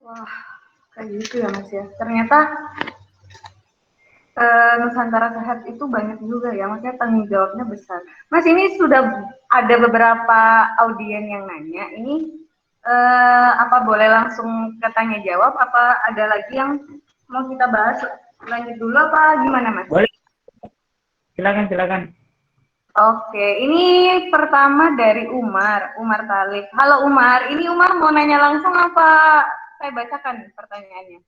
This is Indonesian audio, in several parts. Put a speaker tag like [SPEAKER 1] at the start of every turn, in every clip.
[SPEAKER 1] Wah, kayak gitu ya Mas ya. Ternyata Nusantara Sehat itu banyak juga ya, makanya tanggung jawabnya besar. Mas, ini sudah ada beberapa audien yang nanya, ini apa boleh langsung ke tanya jawab, apa ada lagi yang mau kita bahas lanjut dulu apa gimana Mas?
[SPEAKER 2] Boleh, silakan.
[SPEAKER 1] Oke, ini pertama dari Umar Talib. Halo Umar, ini Umar mau nanya langsung apa saya bacakan pertanyaannya?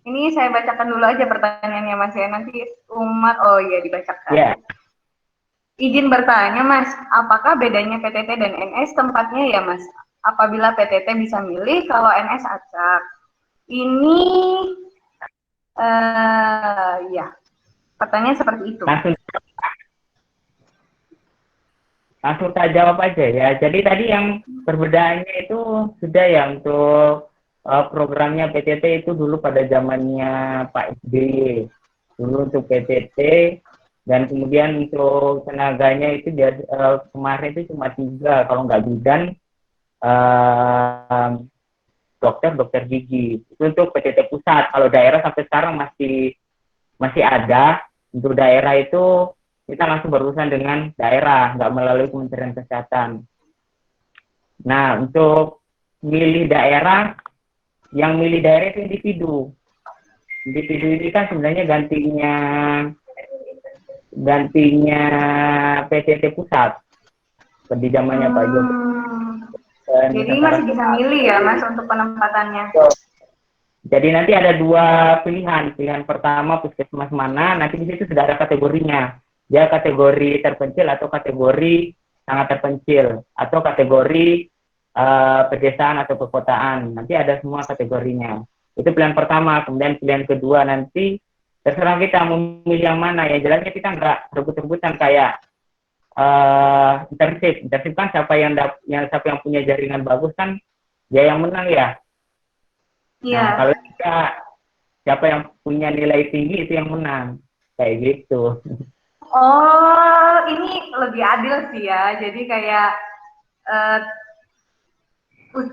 [SPEAKER 1] Ini saya bacakan dulu aja pertanyaannya Mas ya, nanti Umar, oh iya dibacakan.
[SPEAKER 2] Ya,
[SPEAKER 1] Izin bertanya Mas, apakah bedanya PTT dan NS tempatnya ya Mas? Apabila PTT bisa milih, kalau NS acak. Ini, ya, pertanyaan seperti itu.
[SPEAKER 2] langsung langsung saya jawab aja ya. Jadi tadi yang perbedaannya itu sudah ya untuk programnya PTT itu dulu pada zamannya Pak SBY. Dulu untuk PTT dan kemudian untuk tenaganya itu dia kemarin itu cuma 3 kalau nggak bidan, uh, dokter gigi. Itu untuk PTT pusat. Kalau daerah sampai sekarang masih ada. Untuk daerah itu kita langsung berurusan dengan daerah, nggak melalui Kementerian Kesehatan. Nah, untuk milih daerah, yang milih daerah itu individu. Individu ini kan sebenarnya gantinya PTT pusat di zamannya Pak Jokowi dan
[SPEAKER 1] Jadi
[SPEAKER 2] Nusantara
[SPEAKER 1] masih bisa
[SPEAKER 2] Sehat.
[SPEAKER 1] milih ya Mas untuk penempatannya.
[SPEAKER 2] Jadi nanti ada 2 pilihan. Pilihan pertama puskesmas mana, nanti di situ sudah ada kategorinya. Dia kategori terpencil atau kategori sangat terpencil atau kategori pedesaan atau perkotaan. Nanti ada semua kategorinya. Itu pilihan pertama. Kemudian pilihan kedua nanti terserah kita memilih yang mana. Ya jelasnya kita nggak rebut-rebutan kayak internship. Internship kan siapa yang punya jaringan bagus kan dia yang menang ya. Nah,
[SPEAKER 1] Iya.
[SPEAKER 2] kalau siapa yang punya nilai tinggi itu yang menang. Kayak gitu.
[SPEAKER 1] Oh, ini lebih adil sih ya. Jadi kayak eh,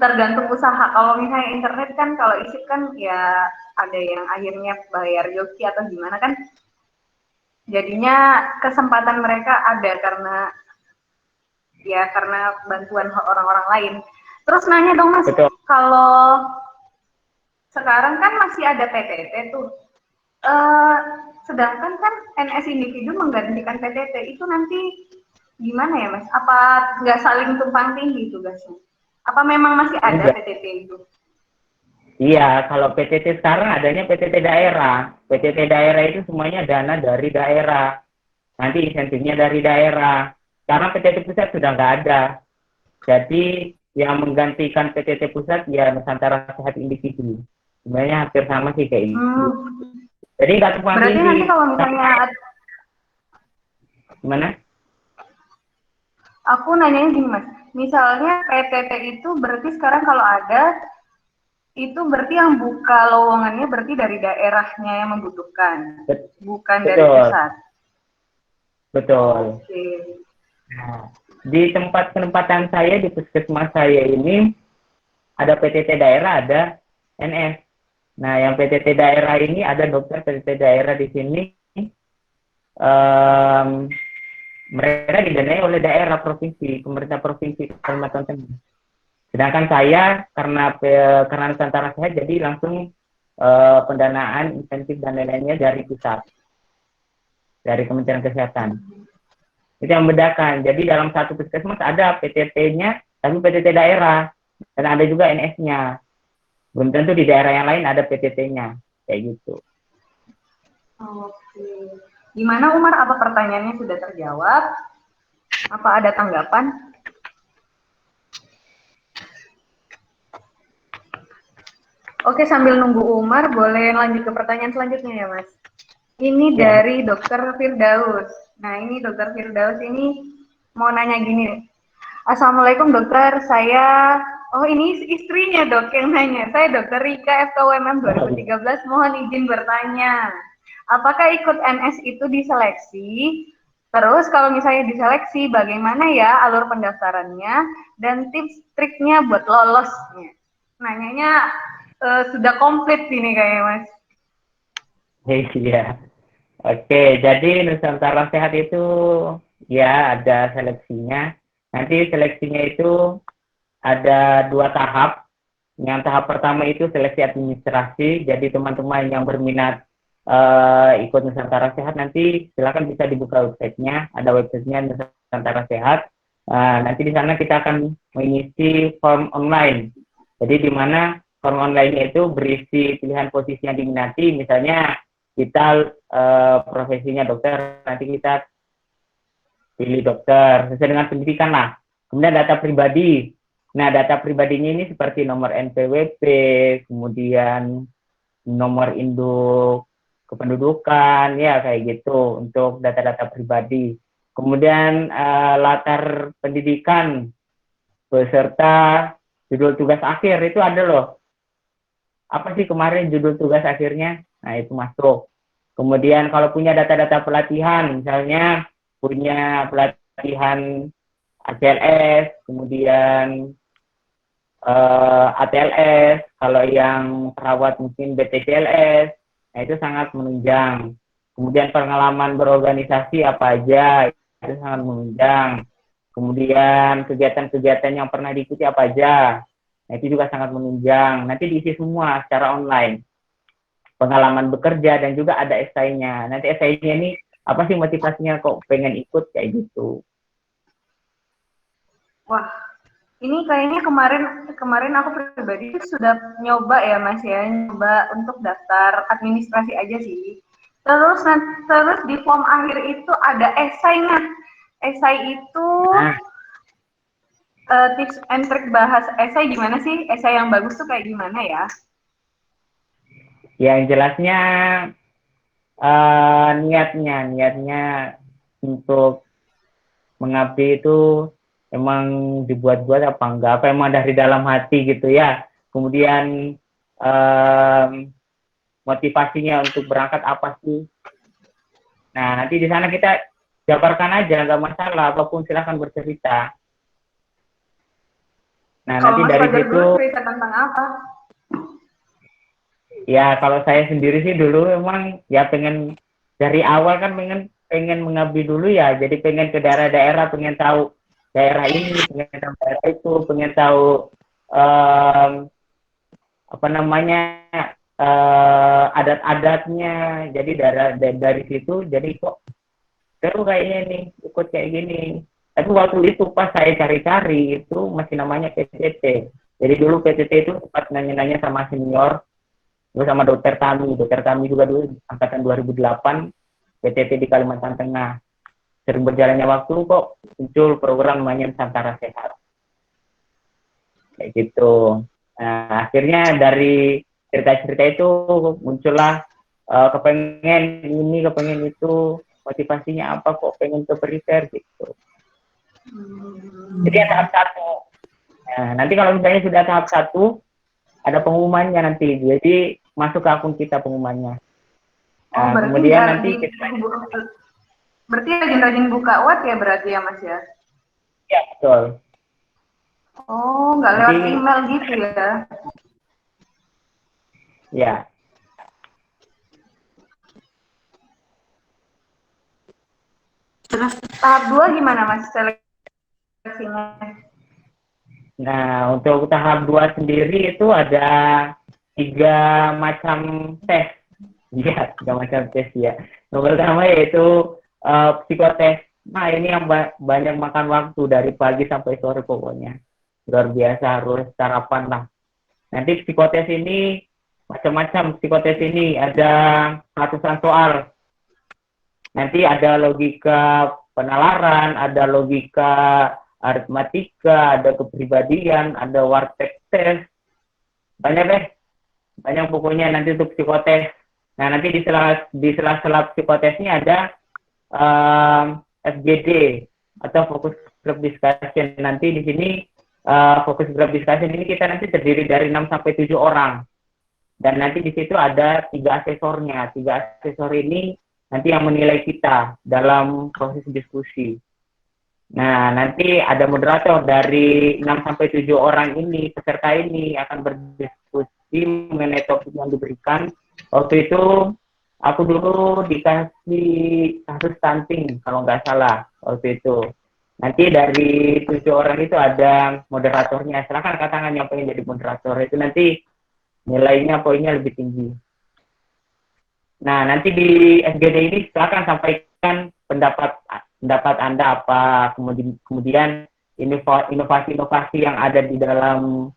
[SPEAKER 1] tergantung usaha. Kalau misalnya internet kan, kalau isip kan ya ada yang akhirnya bayar joki atau gimana kan. Jadinya kesempatan mereka ada karena bantuan orang-orang lain. Terus nanya dong Mas,
[SPEAKER 2] Betul.
[SPEAKER 1] kalau sekarang kan masih ada PTT tuh. Eh, Sedangkan kan NS individu menggantikan PTT itu nanti gimana ya Mas? Apa nggak saling tumpang tindih tugasnya? Apa memang masih ada
[SPEAKER 2] Enggak.
[SPEAKER 1] PTT itu?
[SPEAKER 2] Iya, kalau PTT sekarang adanya PTT daerah. PTT daerah itu semuanya dana dari daerah. Nanti insentifnya dari daerah. Karena PTT pusat sudah nggak ada. Jadi yang menggantikan PTT pusat ya Nusantara Sehat Individu. Sebenarnya hampir sama sih kayak gitu.
[SPEAKER 1] Hmm,
[SPEAKER 2] Jadi nggak tumpang
[SPEAKER 1] berarti nanti
[SPEAKER 2] tindih.
[SPEAKER 1] kalau misalnya
[SPEAKER 2] Gimana?
[SPEAKER 1] aku nanyanya gini Mas, misalnya PTT itu berarti sekarang kalau ada itu berarti yang buka lowongannya berarti dari daerahnya yang membutuhkan, bukan dari
[SPEAKER 2] Betul,
[SPEAKER 1] pusat.
[SPEAKER 2] betul.
[SPEAKER 1] Oke.
[SPEAKER 2] Nah, di tempat penempatan saya di puskesmas saya ini ada PTT daerah, ada NS. Nah, yang PTT daerah ini ada dokter PTT daerah di sini. Um, Mereka didanai oleh daerah provinsi, pemerintah provinsi Kalimantan Tengah. Sedangkan saya karena Nusantara Sehat jadi langsung pendanaan insentif dan lain-lainnya dari pusat, dari Kementerian Kesehatan. Itu yang membedakan. Jadi dalam satu puskesmas ada PTT-nya, tapi PTT daerah. Dan ada juga NS-nya. Belum tentu di daerah yang lain ada PTT-nya. Kayak gitu.
[SPEAKER 1] Oke. Gimana Umar? Apa pertanyaannya sudah terjawab? Apa ada tanggapan? Oke, sambil nunggu Umar, boleh lanjut ke pertanyaan selanjutnya ya, Mas. Ini
[SPEAKER 2] Ya,
[SPEAKER 1] dari Dokter Firdaus. Nah, ini Dokter Firdaus ini mau nanya gini. Assalamualaikum dokter, ini istrinya dok yang nanya. Saya Dokter Rika FKUMM 2013, mohon izin bertanya. Apakah ikut NS itu diseleksi? Terus kalau misalnya diseleksi, bagaimana ya alur pendaftarannya dan tips triknya buat lolosnya? nanyanya sudah komplit sini kayaknya Mas.
[SPEAKER 2] Iya. Oke, jadi Nusantara Sehat itu ya ada seleksinya. Nanti seleksinya itu ada 2 tahap. Yang tahap pertama itu seleksi administrasi. Jadi teman-teman yang berminat ikut Nusantara Sehat nanti silakan bisa dibuka websitenya. Ada websitenya Nusantara Sehat. Nanti di sana kita akan mengisi form online. Jadi di mana form online itu berisi pilihan posisi yang diminati. Misalnya kita profesinya dokter, nanti kita pilih dokter sesuai dengan pendidikan lah. Kemudian data pribadi. Nah, data pribadinya ini seperti nomor NPWP, kemudian nomor induk kependudukan, ya kayak gitu untuk data-data pribadi. Kemudian latar pendidikan beserta judul tugas akhir itu ada loh. Apa sih kemarin judul tugas akhirnya? Nah, itu masuk. Kemudian kalau punya data-data pelatihan, misalnya punya pelatihan ACLS, kemudian ATLS, kalau yang perawat mungkin BTCLS, nah itu sangat menunjang. Kemudian pengalaman berorganisasi apa aja, itu sangat menunjang. Kemudian kegiatan-kegiatan yang pernah diikuti apa aja, nah itu juga sangat menunjang. Nanti diisi semua secara online. Pengalaman bekerja dan juga ada esainya. Nanti esainya ini apa sih motivasinya kok pengen ikut kayak gitu.
[SPEAKER 1] Wah, ini kayaknya kemarin aku pribadi sudah nyoba ya Mas ya, nyoba untuk daftar administrasi aja sih. Terus di form akhir itu ada esai. Nah, esai itu
[SPEAKER 2] Nah,
[SPEAKER 1] tips and trick bahas esai gimana sih? Esai yang bagus tuh kayak gimana ya?
[SPEAKER 2] yang jelasnya niatnya untuk mengabdi itu emang dibuat-buat apa enggak, apa emang dari dalam hati gitu ya. Kemudian motivasinya untuk berangkat apa sih. Nah, nanti di sana kita jabarkan aja, nggak masalah, apapun silahkan bercerita. Nah,
[SPEAKER 1] Kalau
[SPEAKER 2] nanti
[SPEAKER 1] Mas
[SPEAKER 2] dari
[SPEAKER 1] Fajar
[SPEAKER 2] situ,
[SPEAKER 1] dulu cerita tentang apa?
[SPEAKER 2] ya kalau saya sendiri sih dulu emang ya pengen, dari awal kan pengen mengabdi dulu ya, jadi pengen ke daerah-daerah, pengen tahu daerah ini, pengen tahu daerah itu, pengen tahu um, apa namanya adat-adatnya. Jadi dari situ jadi kok seru kayaknya nih ikut kayak gini. Tapi waktu itu pas saya cari-cari itu masih namanya PTT. Jadi dulu PTT itu sempat nanya-nanya sama senior, terus sama dokter Tami. Dokter Tami juga dulu angkatan 2008 PTT di Kalimantan Tengah. Sering berjalannya waktu kok muncul program namanya Nusantara Sehat. Kayak gitu. Nah, akhirnya dari cerita-cerita itu muncullah kepengen ini, kepengen itu, motivasinya apa kok pengen ke perifer gitu. Jadi tahap 1. Nah, nanti kalau misalnya sudah tahap 1, ada pengumumannya nanti. Jadi masuk ke akun kita pengumumannya.
[SPEAKER 1] Oh,
[SPEAKER 2] Nah,
[SPEAKER 1] berarti
[SPEAKER 2] kemudian nanti kita
[SPEAKER 1] berarti rajin-rajin buka web ya berarti ya Mas ya?
[SPEAKER 2] ya betul.
[SPEAKER 1] Oh, nggak lewat
[SPEAKER 2] Nanti
[SPEAKER 1] email gitu ya?
[SPEAKER 2] ya.
[SPEAKER 1] Terus tahap 2 gimana Mas seleksinya?
[SPEAKER 2] Nah, untuk tahap 2 sendiri itu ada 3 macam tes. Iya, 3 macam tes ya. Yang pertama yaitu psikotes. Nah, ini yang banyak makan waktu dari pagi sampai sore pokoknya. Luar biasa, harus sarapan lah. Nanti psikotes ini macam-macam. Psikotes ini ada ratusan soal. Nanti ada logika penalaran, ada logika aritmatika, ada kepribadian, ada warteg test. Banyak deh. Banyak pokoknya nanti untuk psikotes. Nah, nanti di sela-sela psikotesnya ada FGD atau fokus group discussion. Nanti di sini fokus group discussion ini kita nanti terdiri dari 6 sampai 7 orang. Dan nanti di situ ada 3 asesornya. 3 asesor ini nanti yang menilai kita dalam proses diskusi. Nah, nanti ada moderator dari 6 sampai 7 orang ini, peserta ini akan berdiskusi mengenai topik yang diberikan. Waktu itu aku dulu dikasih kasus stunting kalau nggak salah waktu itu. Nanti dari 7 orang itu ada moderatornya. Silakan katakan yang pengen jadi moderator. Itu nanti nilainya poinnya lebih tinggi. Nah, nanti di SGD ini silakan sampaikan pendapat Anda apa, kemudian inovasi-inovasi yang ada di dalam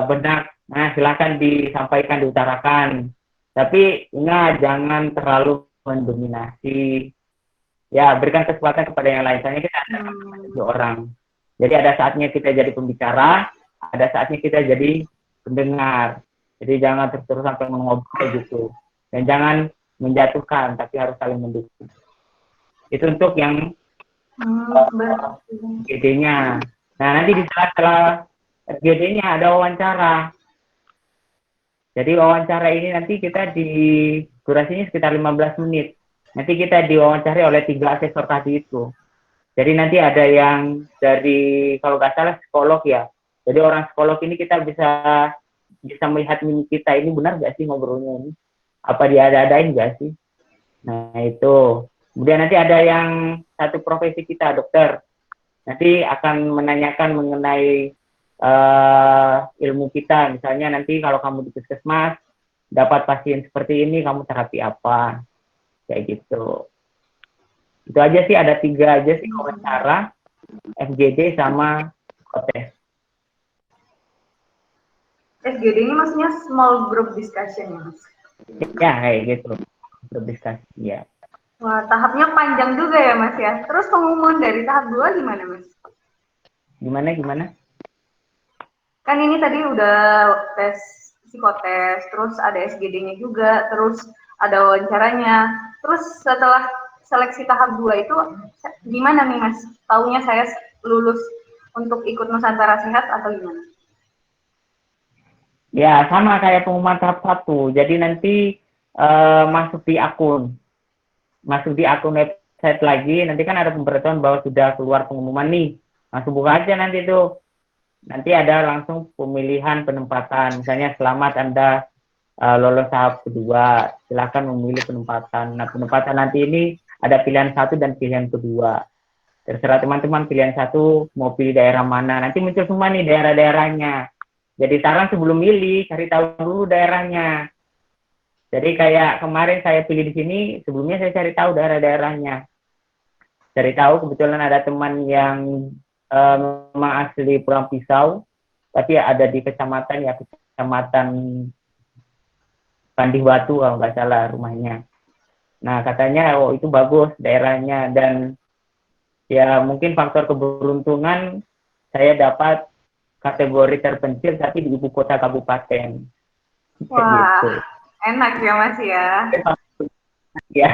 [SPEAKER 2] benak. Nah, silakan disampaikan, diutarakan. Tapi ingat, jangan terlalu mendominasi. Ya, berikan kesempatan kepada yang lain. Soalnya kita ada 7 orang. Jadi ada saatnya kita jadi pembicara, ada saatnya kita jadi pendengar. Jadi jangan terus sampai mengobrol gitu. Dan jangan menjatuhkan, tapi harus saling mendukung. Itu untuk yang SGD-nya. Nah, nanti di setelah SGD-nya ada wawancara. Jadi wawancara ini nanti kita durasinya sekitar 15 menit. Nanti kita diwawancari oleh 3 asesor tadi itu. Jadi nanti ada yang dari, kalau nggak salah, psikolog ya. Jadi orang psikolog ini kita bisa melihat mimik kita, ini benar nggak sih ngobrolnya ini? Apa dia ada-adain nggak sih? Nah, itu. Kemudian nanti ada yang satu profesi kita, dokter. Nanti akan menanyakan mengenai ilmu kita. Misalnya nanti kalau kamu di puskesmas, dapat pasien seperti ini, kamu terapi apa? Kayak gitu. Itu aja sih, ada 3 aja sih wawancara, FGD sama kotes.
[SPEAKER 1] SGD ini maksudnya small group discussion ya, Mas?
[SPEAKER 2] Ya, kayak gitu. Group diskusi, ya.
[SPEAKER 1] Wah, tahapnya panjang juga ya, Mas ya. Terus pengumuman dari tahap 2 gimana, Mas?
[SPEAKER 2] Gimana?
[SPEAKER 1] Kan ini tadi udah tes psikotes, terus ada SGD-nya juga, terus ada wawancaranya. Terus setelah seleksi tahap 2 itu gimana nih, Mas? Taunya saya lulus untuk ikut Nusantara Sehat atau gimana?
[SPEAKER 2] Ya, sama kayak pengumuman tahap 1. Jadi nanti masuk di akun website lagi. Nanti kan ada pemberitahuan bahwa sudah keluar pengumuman nih. Langsung buka aja nanti itu. Nanti ada langsung pemilihan penempatan. Misalnya selamat Anda lolos tahap kedua. Silakan memilih penempatan. Nah, penempatan nanti ini ada pilihan 1 dan pilihan kedua. Terserah teman-teman pilihan 1 mau pilih daerah mana. Nanti muncul semua nih daerah-daerahnya. Jadi saran sebelum milih, cari tahu dulu daerahnya. Jadi kayak kemarin saya pilih di sini, sebelumnya saya cari tahu daerah-daerahnya. Cari tahu, kebetulan ada teman yang memang asli Pulang Pisau, tapi ada di kecamatan Pandihwatu kalau nggak salah rumahnya. Nah, katanya itu bagus daerahnya, dan ya mungkin faktor keberuntungan saya dapat kategori terpencil tapi di ibu kota kabupaten.
[SPEAKER 1] Wah,
[SPEAKER 2] gitu.
[SPEAKER 1] Enak ya, Mas ya.
[SPEAKER 2] Iya.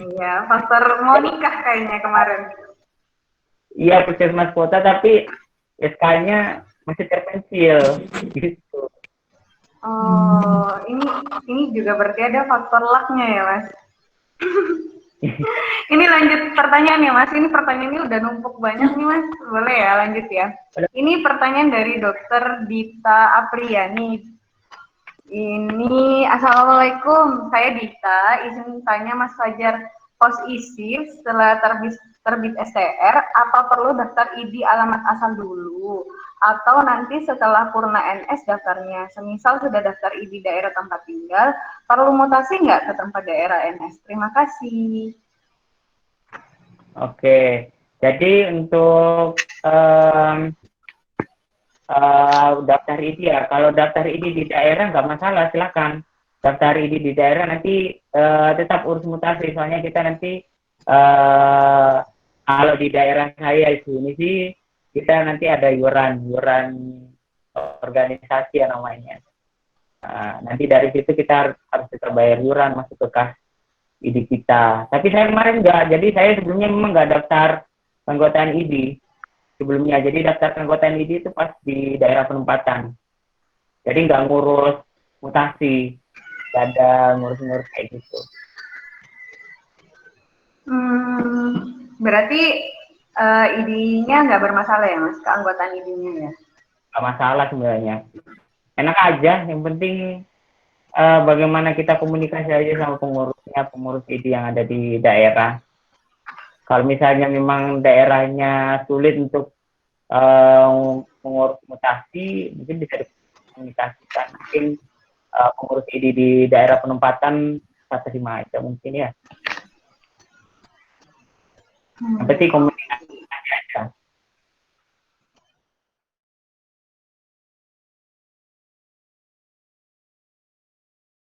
[SPEAKER 1] Iya, faktor mau nikah kayaknya kemarin.
[SPEAKER 2] Iya, puskesmas kota tapi SK-nya masih terpencil gitu.
[SPEAKER 1] Oh, ini juga berarti ada faktor luck-nya ya, Mas. Ini lanjut pertanyaan ya, Mas. Ini pertanyaan ini udah numpuk banyak nih, Mas. Boleh ya, lanjut ya. Ini pertanyaan dari Dokter Dita Apriani. Ini, Assalamualaikum. Saya Dita. Izin tanya Mas Fajar, pos isi setelah terbit STR, apa perlu daftar ID alamat asal dulu? Atau nanti setelah purna NS daftarnya? Semisal sudah daftar ID daerah tempat tinggal, perlu mutasi nggak ke tempat daerah NS? Terima kasih.
[SPEAKER 2] Oke, jadi untuk daftar ID ya, kalau daftar ID di daerah nggak masalah, silakan daftar ID di daerah, nanti tetap urus mutasi, soalnya kita nanti kalau di daerah saya ini sih kita nanti ada iuran organisasi ya namanya. Nanti dari situ kita harus kita bayar iuran masuk ke kas ID kita. Tapi saya kemarin nggak, jadi saya sebelumnya memang nggak daftar keanggotaan ID sebelumnya. Jadi daftar keanggotaan ID itu pas di daerah penempatan. Jadi nggak ngurus mutasi, nggak ada ngurus-ngurus kayak gitu.
[SPEAKER 1] Berarti ID-nya nggak bermasalah ya Mas, keanggotaan ID-nya ya?
[SPEAKER 2] Nggak masalah sebenarnya. Enak aja, yang penting bagaimana kita komunikasi aja sama pengurusnya, pengurus ID yang ada di daerah. Kalau misalnya memang daerahnya sulit untuk mengurus mutasi, mungkin bisa dikomunikasikan. Mungkin pengurus ID di daerah penempatan kata aja mungkin ya. Yang penting